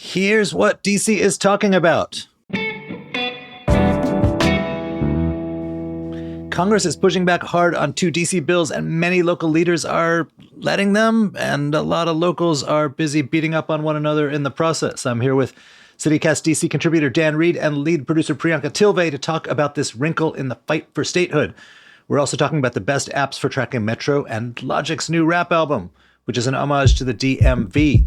Here's what DC is talking about. Congress is pushing back hard on two DC bills, and many local leaders are letting them, and a lot of locals are busy beating up on one another in the process. I'm here with CityCast DC contributor Dan Reed and lead producer Priyanka Tilve to talk about this wrinkle in the fight for statehood. We're also talking about the best apps for tracking Metro and Logic's new rap album, which is an homage to the DMV.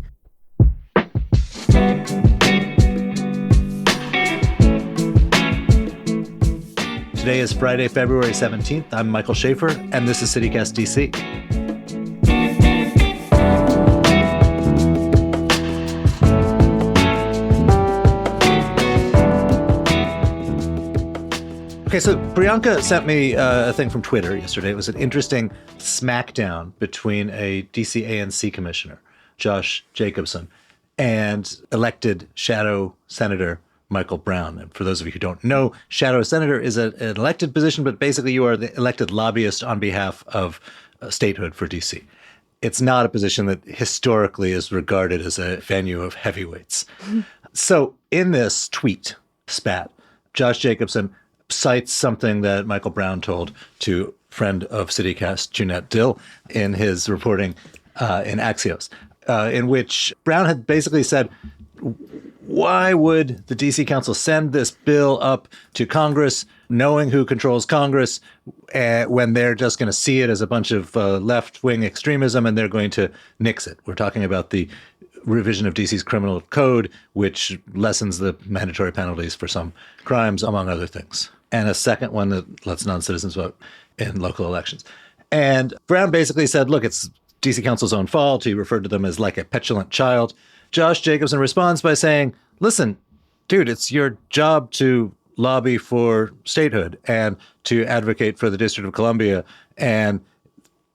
Today is Friday, February 17th. I'm Michael Schaefer, and this is CityCast DC. Okay, so Priyanka sent me a thing from Twitter yesterday. It was an interesting smackdown between a DC ANC commissioner, Josh Jacobson, and elected shadow senator Michael Brown. And for those of you who don't know, shadow senator is an elected position, but basically you are the elected lobbyist on behalf of statehood for DC. It's not a position that historically is regarded as a venue of heavyweights. So in this tweet spat, Josh Jacobson cites something that Michael Brown told to friend of CityCast, Jeanette Dill, in his reporting in Axios, in which Brown had basically said, why would the DC Council send this bill up to Congress, knowing who controls Congress, when they're just going to see it as a bunch of left-wing extremism and they're going to nix it? We're talking about the revision of DC's criminal code, which lessens the mandatory penalties for some crimes, among other things. And a second one that lets non-citizens vote in local elections. And Brown basically said, look, it's DC Council's own fault. He referred to them as like a petulant child. Josh Jacobson responds by saying, listen, dude, it's your job to lobby for statehood and to advocate for the District of Columbia. And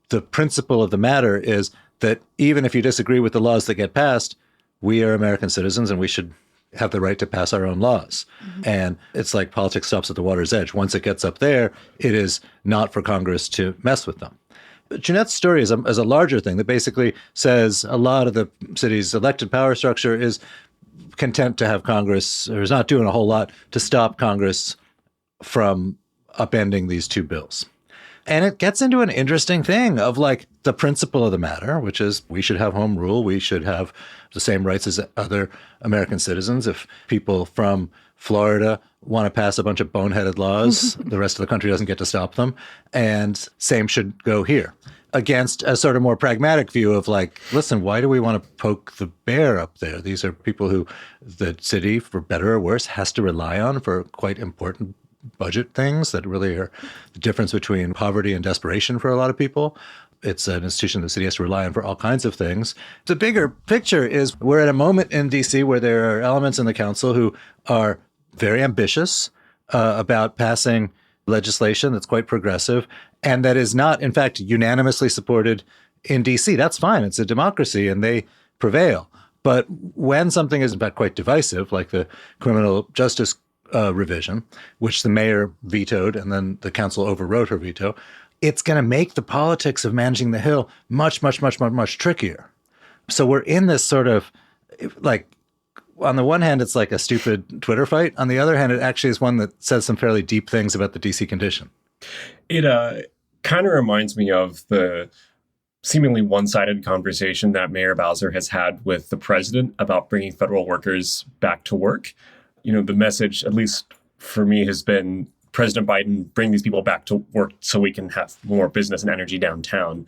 the principle of the matter is that even if you disagree with the laws that get passed, we are American citizens and we should have the right to pass our own laws. Mm-hmm. And it's like politics stops at the water's edge. Once it gets up there, it is not for Congress to mess with them. Jeanette's story is a larger thing that basically says a lot of the city's elected power structure is content to have Congress, or is not doing a whole lot to stop Congress from upending these two bills. And it gets into an interesting thing of like the principle of the matter, which is we should have home rule. We should have the same rights as other American citizens. If people from Florida want to pass a bunch of boneheaded laws, the rest of the country doesn't get to stop them. And same should go here. Against a sort of more pragmatic view of like, listen, why do we want to poke the bear up there? These are people who the city, for better or worse, has to rely on for quite important budget things that really are the difference between poverty and desperation for a lot of people. It's an institution the city has to rely on for all kinds of things. The bigger picture is we're at a moment in DC where there are elements in the council who are very ambitious about passing legislation that's quite progressive and that is not, in fact, unanimously supported in DC. That's fine. It's a democracy and they prevail. But when something is, in fact, quite divisive, like the criminal justice revision, which the mayor vetoed and then the council overrode her veto, it's going to make the politics of managing the Hill much, much, much, much, much trickier. So we're in this sort of like, on the one hand, it's like a stupid Twitter fight. On the other hand, it actually is one that says some fairly deep things about the DC condition. It kind of reminds me of the seemingly one-sided conversation that Mayor Bowser has had with the president about bringing federal workers back to work. You know, the message, at least for me, has been President Biden, bring these people back to work so we can have more business and energy downtown.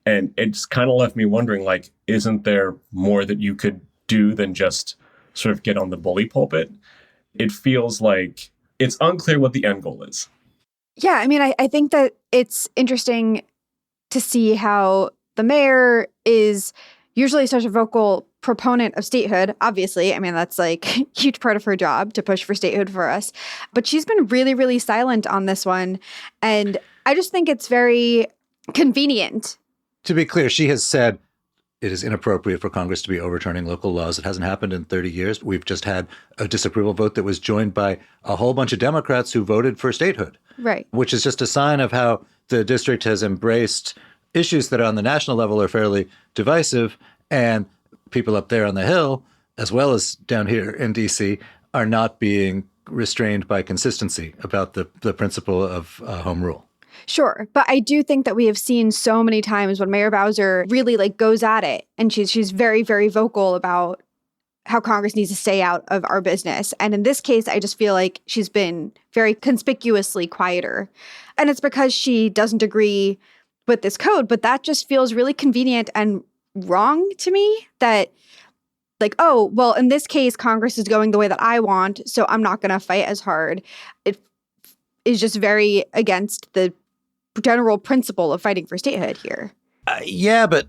And it's kind of left me wondering, like, isn't there more that you could do than just sort of get on the bully pulpit? It feels like it's unclear what the end goal is. Yeah, I mean, I think that it's interesting to see how the mayor is usually such a vocal proponent of statehood. Obviously, I mean, that's like a huge part of her job to push for statehood for us. But she's been really, really silent on this one. And I just think it's very convenient. To be clear, she has said it is inappropriate for Congress to be overturning local laws. It hasn't happened in 30 years. We've just had a disapproval vote that was joined by a whole bunch of Democrats who voted for statehood. Right. Which is just a sign of how the district has embraced issues that on the national level are fairly divisive, and people up there on the Hill as well as down here in DC, are not being restrained by consistency about the principle of home rule. Sure. But I do think that we have seen so many times when Mayor Bowser really goes at it, and she's very, very vocal about how Congress needs to stay out of our business. And in this case, I just feel like she's been very conspicuously quieter. And it's because she doesn't agree with this code, but that just feels really convenient and wrong to me that oh, well, in this case, Congress is going the way that I want, so I'm not going to fight as hard. It is just very against the general principle of fighting for statehood here. Yeah, but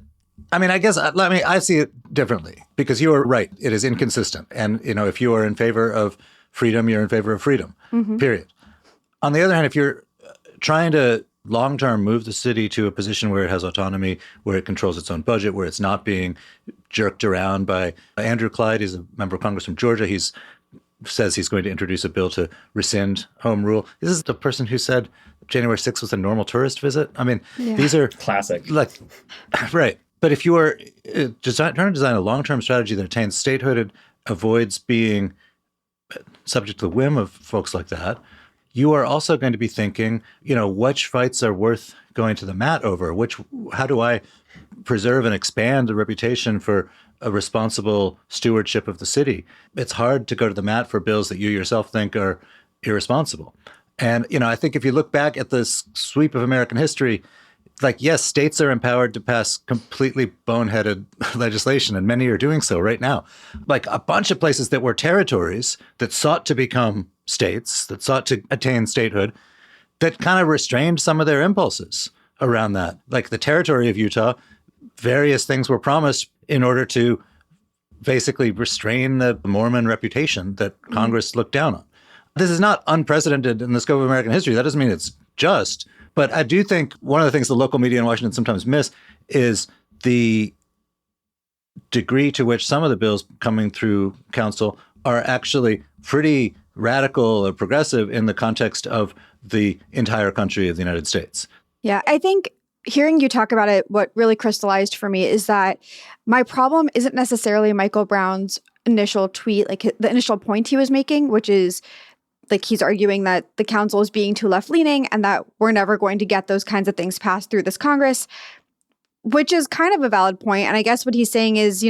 I mean, I guess I see it differently because you are right. It is inconsistent. And, if you are in favor of freedom, you're in favor of freedom, period. On the other hand, if you're trying to long-term move the city to a position where it has autonomy, where it controls its own budget, where it's not being jerked around by Andrew Clyde. He's a member of Congress from Georgia. He says he's going to introduce a bill to rescind home rule. This is the person who said January 6th was a normal tourist visit. I mean, These are classic. Right. But if you are trying to design a long-term strategy that attains statehood and avoids being subject to the whim of folks like that, you are also going to be thinking, which fights are worth going to the mat over? How do I preserve and expand the reputation for a responsible stewardship of the city? It's hard to go to the mat for bills that you yourself think are irresponsible. And, I think if you look back at the sweep of American history, yes, states are empowered to pass completely boneheaded legislation, and many are doing so right now. A bunch of places that were territories that sought to become states, that sought to attain statehood, that kind of restrained some of their impulses around that. Like the territory of Utah, various things were promised in order to basically restrain the Mormon reputation that Congress looked down on. This is not unprecedented in the scope of American history. That doesn't mean it's just. But I do think one of the things the local media in Washington sometimes miss is the degree to which some of the bills coming through council are actually pretty radical or progressive in the context of the entire country of the United States. Yeah, I think hearing you talk about it, what really crystallized for me is that my problem isn't necessarily Michael Brown's initial tweet, the initial point he was making, which is he's arguing that the council is being too left-leaning and that we're never going to get those kinds of things passed through this Congress, which is kind of a valid point. And I guess what he's saying is,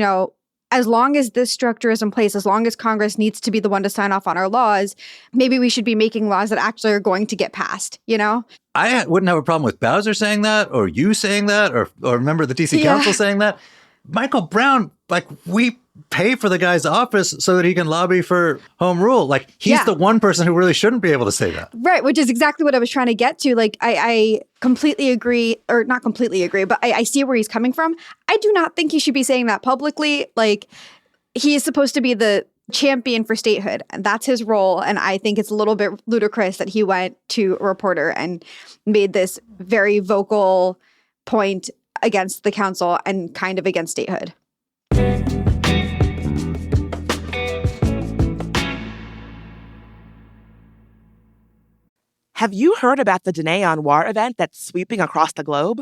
as long as this structure is in place, as long as Congress needs to be the one to sign off on our laws, maybe we should be making laws that actually are going to get passed, I wouldn't have a problem with Bowser saying that, or you saying that, or a member of the DC Council saying that. Michael Brown, we pay for the guy's office so that he can lobby for home rule. He's the one person who really shouldn't be able to say that. Right, which is exactly what I was trying to get to. I completely agree, or not completely agree, but I see where he's coming from. I do not think he should be saying that publicly. He is supposed to be the champion for statehood, and that's his role. And I think it's a little bit ludicrous that he went to a reporter and made this very vocal point against the council and kind of against statehood. Have you heard about the Dîner en Noir event that's sweeping across the globe?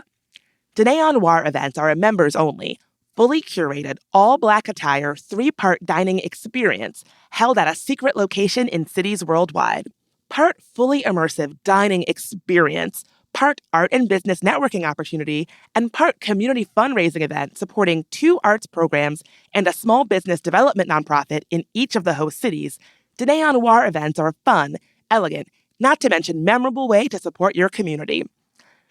Dîner en Noir events are a members-only, fully curated, all-black attire, 3-part dining experience held at a secret location in cities worldwide. Part fully immersive dining experience, part art and business networking opportunity, and part community fundraising event supporting 2 arts programs and a small business development nonprofit in each of the host cities, Dîner en Noir events are a fun, elegant, not to mention memorable way to support your community.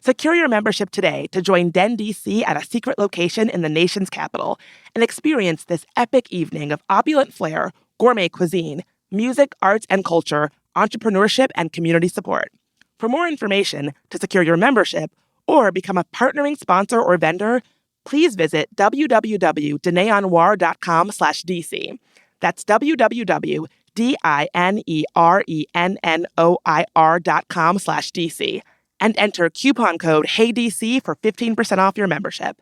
Secure your membership today to join Den DC at a secret location in the nation's capital and experience this epic evening of opulent flair, gourmet cuisine, music, arts and culture, entrepreneurship, and community support. For more information, to secure your membership, or become a partnering sponsor or vendor, please visit www.dinerenoir.com/DC. That's www.dinerenoir.com/DC. And enter coupon code HeyDC for 15% off your membership.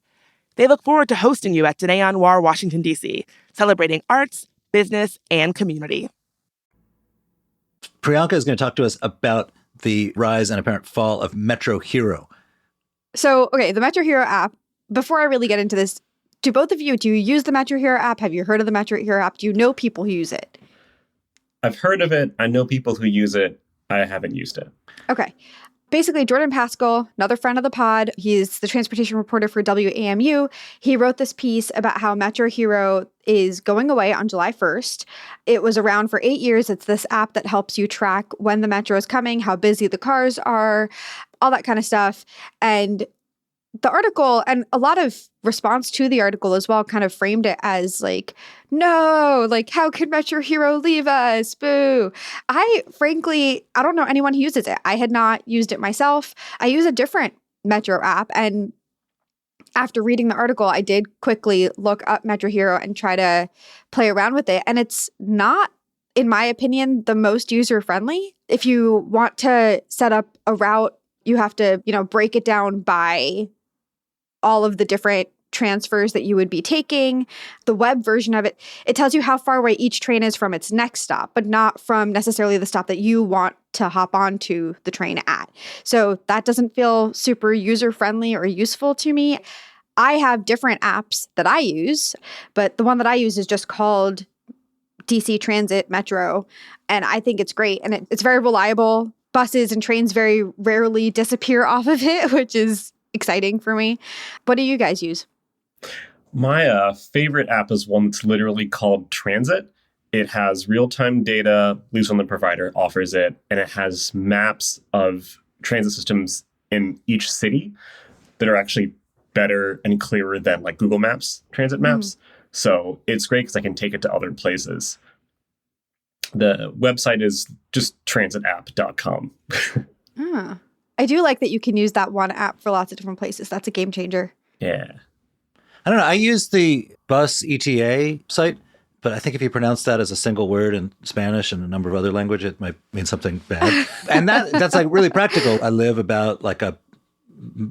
They look forward to hosting you at Dîner en Noir, Washington, D.C., celebrating arts, business, and community. Priyanka is going to talk to us about the rise and apparent fall of MetroHero. So, okay, the MetroHero app, before I really get into this Do both of you, do you use the MetroHero app? Have you heard of the MetroHero app? Do you know people who use it? I've heard of it. I know people who use it. I haven't used it. Okay. Basically, Jordan Pascal, another friend of the pod, he's the transportation reporter for WAMU. He wrote this piece about how MetroHero is going away on July 1st. It was around for 8 years. It's this app that helps you track when the metro is coming, how busy the cars are, all that kind of stuff. And the article and a lot of response to the article as well kind of framed it as like, no, like, how could MetroHero leave us? Boo. I don't know anyone who uses it. I had not used it myself. I use a different Metro app. And after reading the article, I did quickly look up MetroHero and try to play around with it. And it's not, in my opinion, the most user-friendly. If you want to set up a route, you have to, break it down by all of the different transfers that you would be taking. The web version of it, it tells you how far away each train is from its next stop, but not from necessarily the stop that you want to hop onto the train at. So that doesn't feel super user-friendly or useful to me. I have different apps that I use, but the one that I use is just called DC Transit Metro, and I think it's great. And it's very reliable. Buses and trains very rarely disappear off of it, which is exciting for me. What do you guys use? My favorite app is one that's literally called Transit. It has real-time data, Luson, the provider, offers it, and it has maps of transit systems in each city that are actually better and clearer than like Google Maps transit maps. So it's great because I can take it to other places. The website is just transitapp.com. I do like that you can use that one app for lots of different places. That's a game changer. Yeah. I don't know. I use the bus ETA site, but I think if you pronounce that as a single word in Spanish and a number of other languages, it might mean something bad. And that's like really practical. I live about like a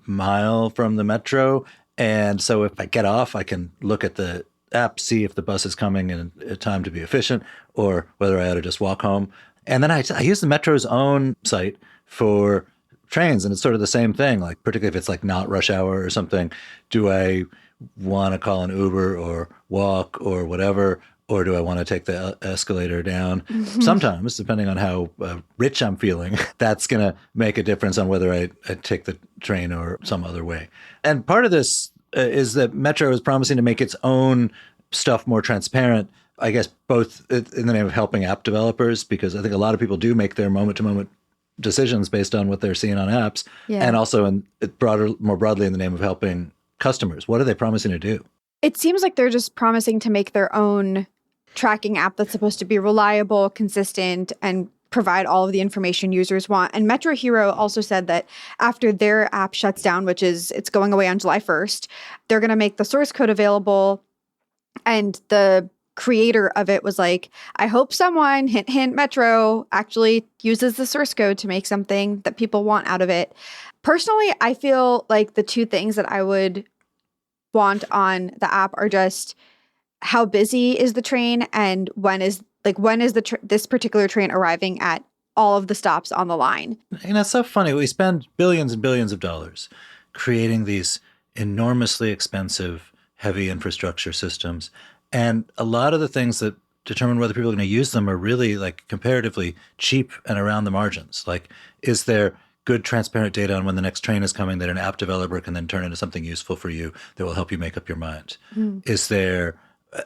mile from the metro. And so if I get off, I can look at the app, see if the bus is coming in time to be efficient or whether I ought to just walk home. And then I use the Metro's own site for trains, and it's sort of the same thing, like particularly if it's like not rush hour or something. Do I want to call an Uber or walk or whatever, or do I want to take the escalator down? Sometimes, depending on how rich I'm feeling, that's going to make a difference on whether I take the train or some other way. And part of this is that Metro is promising to make its own stuff more transparent, I guess, both in the name of helping app developers, because I think a lot of people do make their moment-to-moment decisions based on what they're seeing on apps, and also more broadly in the name of helping customers. What are they promising to do? It seems like they're just promising to make their own tracking app that's supposed to be reliable, consistent, and provide all of the information users want. And MetroHero also said that after their app shuts down, which is it's going away on July 1st, they're going to make the source code available. And the creator of it was like, I hope someone, hint, hint, Metro, actually uses the source code to make something that people want out of it. Personally, I feel like the two things that I would want on the app are just how busy is the train and when is this particular train arriving at all of the stops on the line. It's so funny. We spend billions and billions of dollars creating these enormously expensive, heavy infrastructure systems. And a lot of the things that determine whether people are going to use them are really like comparatively cheap and around the margins. Like, is there good transparent data on when the next train is coming that an app developer can then turn into something useful for you that will help you make up your mind? Is there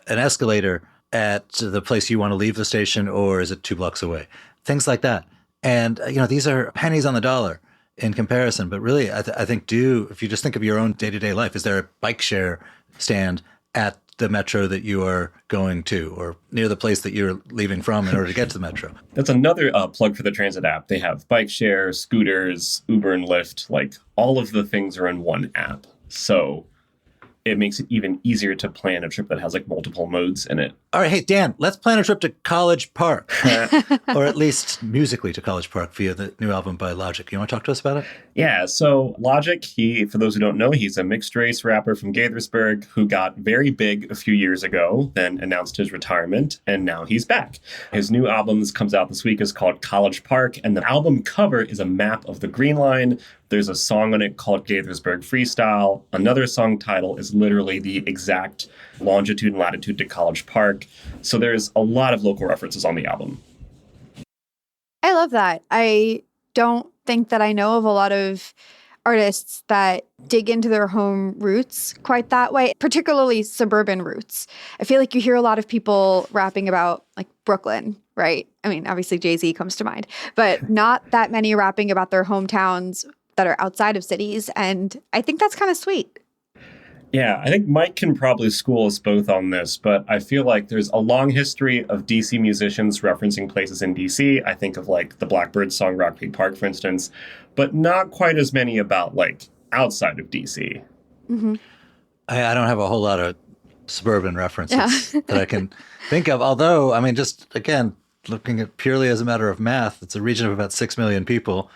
an escalator at the place you want to leave the station, or is it 2 blocks away? Things like that. And, these are pennies on the dollar in comparison. But really, I think if you just think of your own day-to-day life, is there a bike share stand at the metro that you are going to, or near the place that you're leaving from in order to get to the metro? That's another plug for the transit app. They have bike share, scooters, Uber and Lyft, like all of the things are in one app. So it makes it even easier to plan a trip that has like multiple modes in it. All right, hey, Dan, let's plan a trip to College Park, or at least musically to College Park via the new album by Logic. You want to talk to us about it? Yeah, so Logic, for those who don't know, he's a mixed race rapper from Gaithersburg who got very big a few years ago, then announced his retirement, and now he's back. His new album that comes out this week is called College Park, and the album cover is a map of the Green Line, There's a song on it called Gaithersburg Freestyle. Another song title is literally the exact longitude and latitude to College Park. So there's a lot of local references on the album. I love that. I don't think that I know of a lot of artists that dig into their home roots quite that way, particularly suburban roots. I feel like you hear a lot of people rapping about like Brooklyn, right? I mean, obviously Jay-Z comes to mind, but not that many rapping about their hometowns that are outside of cities. And I think that's kind of sweet. Yeah, I think Mike can probably school us both on this, but I feel like there's a long history of DC musicians referencing places in DC. I think of like the Blackbird song Rock Creek Park, for instance, but not quite as many about like outside of DC. Mm-hmm. I don't have a whole lot of suburban references that I can think of. Although, I mean, just again, looking at purely as a matter of math, it's a region of about 6 million people,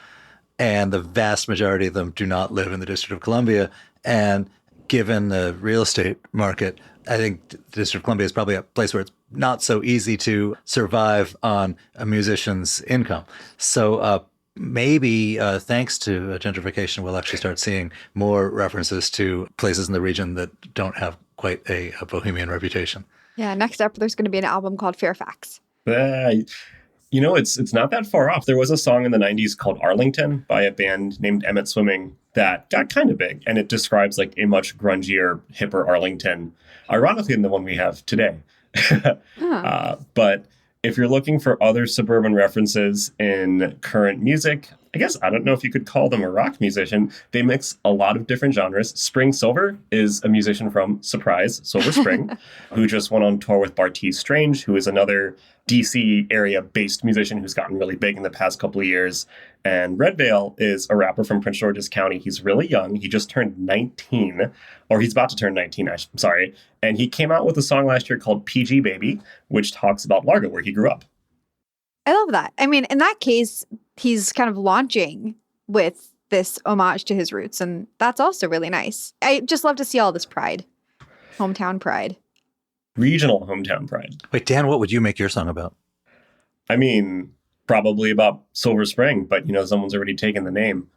and the vast majority of them do not live in the District of Columbia. And given the real estate market, I think the District of Columbia is probably a place where it's not so easy to survive on a musician's income. So maybe thanks to gentrification, we'll actually start seeing more references to places in the region that don't have quite a bohemian reputation. Yeah, next up, there's going to be an album called Fairfax. You know, it's not that far off. There was a song in the 90s called Arlington by a band named Emmett Swimming that got kind of big, and it describes like a much grungier, hipper Arlington, ironically than the one we have today. But if you're looking for other suburban references in current music, I guess I don't know if you could call them a rock musician. They mix a lot of different genres. Spring Silver is a musician from, surprise, Silver Spring, who just went on tour with Bartees Strange, who is another DC area-based musician who's gotten really big in the past couple of years. And Red Veil is a rapper from Prince George's County. He's really young. He just turned 19, or he's about to turn 19, I'm sorry. And he came out with a song last year called PG Baby, which talks about Largo, where he grew up. I love that. I mean, in that case, he's kind of launching with this homage to his roots, and that's also really nice. I just love to see all this pride, hometown pride. Regional hometown pride. Wait, Dan, what would you make your song about? I mean, probably about Silver Spring, but, you know, someone's already taken the name.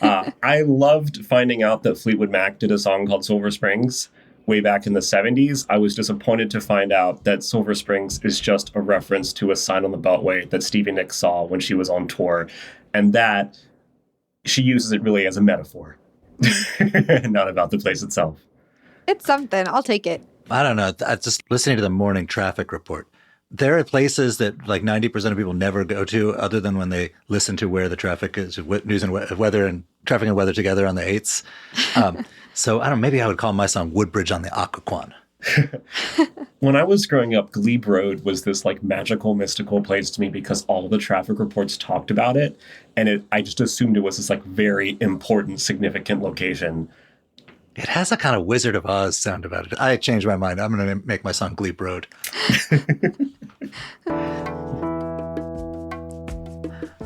I loved finding out that Fleetwood Mac did a song called Silver Springs way back in the 70s. I was disappointed to find out that Silver Springs is just a reference to a sign on the Beltway that Stevie Nicks saw when she was on tour, and that she uses it really as a metaphor, not about the place itself. It's something. I'll take it. I don't know. I just listening to the morning traffic report. There are places that like 90% of people never go to other than when they listen to where the traffic is, news and weather and traffic and weather together on the 8s. So I don't know, maybe I would call my song Woodbridge on the Occoquan. When I was growing up, Glebe Road was this like magical, mystical place to me because all the traffic reports talked about it. And I just assumed it was this like very important, significant location. It has a kind of Wizard of Oz sound about it. I changed my mind. I'm going to make my song Glebe Road.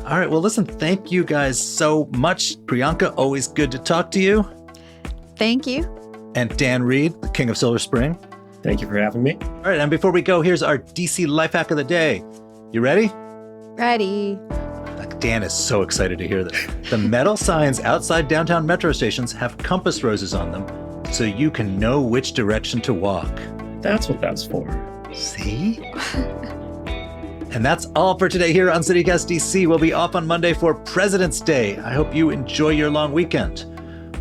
All right. Well, listen, thank you guys so much. Priyanka, always good to talk to you. Thank you. And Dan Reed, the king of Silver Spring. Thank you for having me. All right. And before we go, here's our DC life hack of the day. You ready? Ready. Dan is so excited to hear this. The metal signs outside downtown metro stations have compass roses on them, so you can know which direction to walk. That's what that's for. See? And that's all for today here on CityCast DC. We'll be off on Monday for President's Day. I hope you enjoy your long weekend.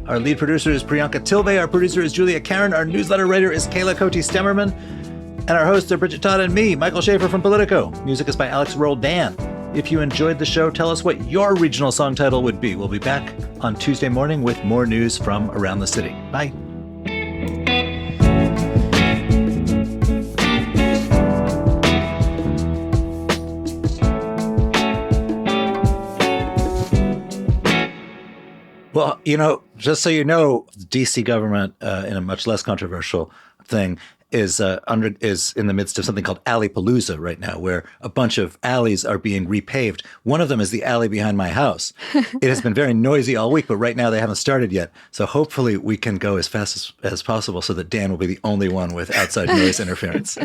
Our lead producer is Priyanka Tilve. Our producer is Julia Karen. Our newsletter writer is Kayla Cote-Stemmerman. And our hosts are Bridget Todd and me, Michael Schaefer from Politico. Music is by Alex Roldan. If you enjoyed the show, tell us what your regional song title would be. We'll be back on Tuesday morning with more news from around the city. Bye. Well, you know, just so you know, the DC government, in a much less controversial thing, is in the midst of something called Alley-palooza right now, where a bunch of alleys are being repaved. One of them is the alley behind my house. It has been very noisy all week, but right now they haven't started yet. So hopefully we can go as fast as possible so that Dan will be the only one with outside noise interference.